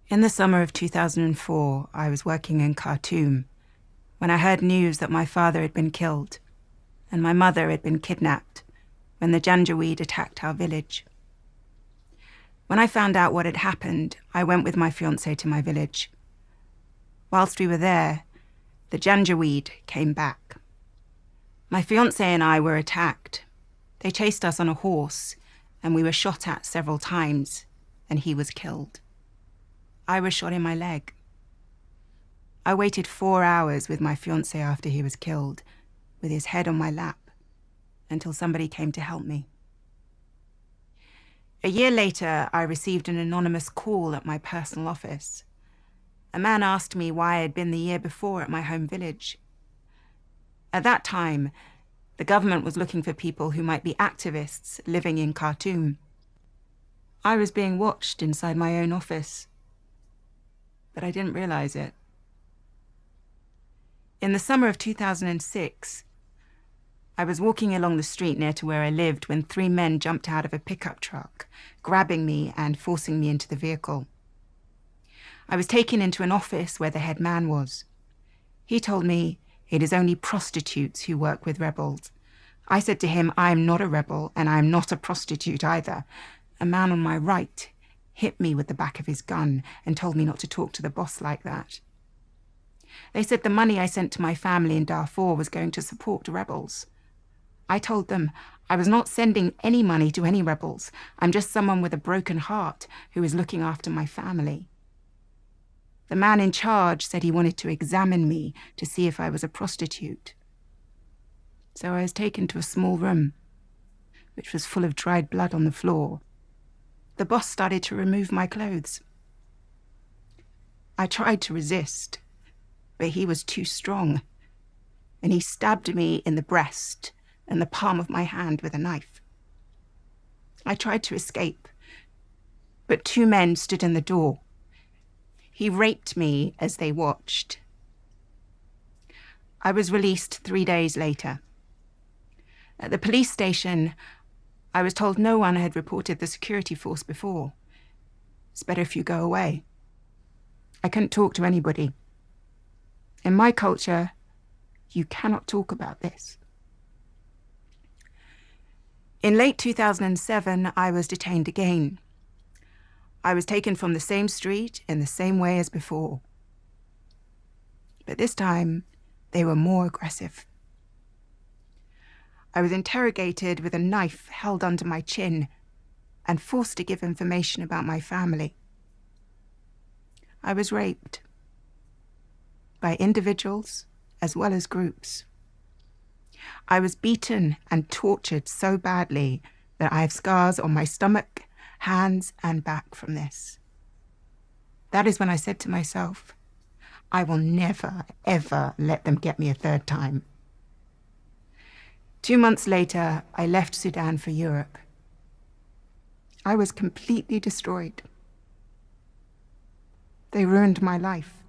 In the summer of 2004, I was working in Khartoum when I heard news that my father had been killed and my mother had been kidnapped when the Janjaweed attacked our village. When I found out what had happened, I went with my fiancé to my village. Whilst we were there, the Janjaweed came back. My fiancé and I were attacked. They chased us on a horse, and we were shot at several times, and he was killed. I was shot in my leg. I waited 4 hours with my fiancé after he was killed, with his head on my lap, until somebody came to help me. A year later, I received an anonymous call at my personal office. A man asked me why I had been the year before at my home village. At that time, the government was looking for people who might be activists living in Khartoum. I was being watched inside my own office, but I didn't realize it. In the summer of 2006, I was walking along the street near to where I lived when 3 men jumped out of a pickup truck, grabbing me and forcing me into the vehicle. I was taken into an office where the head man was. He told me it is only prostitutes who work with rebels. I said to him, I am not a rebel and I am not a prostitute either. A man on my right hit me with the back of his gun and told me not to talk to the boss like that. They said the money I sent to my family in Darfur was going to support rebels. I told them I was not sending any money to any rebels. I'm just someone with a broken heart who is looking after my family. The man in charge said he wanted to examine me to see if I was a prostitute. So I was taken to a small room, which was full of dried blood on the floor. The boss started to remove my clothes. I tried to resist, but he was too strong, and he stabbed me in the breast and the palm of my hand with a knife. I tried to escape, but 2 men stood in the door. He raped me as they watched. I was released 3 days later. At the police station, I was told no one had reported the security force before. It's better if you go away. I couldn't talk to anybody. In my culture, you cannot talk about this. In late 2007, I was detained again. I was taken from the same street in the same way as before. But this time, they were more aggressive. I was interrogated with a knife held under my chin and forced to give information about my family. I was raped by individuals as well as groups. I was beaten and tortured so badly that I have scars on my stomach, hands, and back from this. That is when I said to myself, I will never, ever let them get me a 3rd time. 2 months later, I left Sudan for Europe. I was completely destroyed. They ruined my life.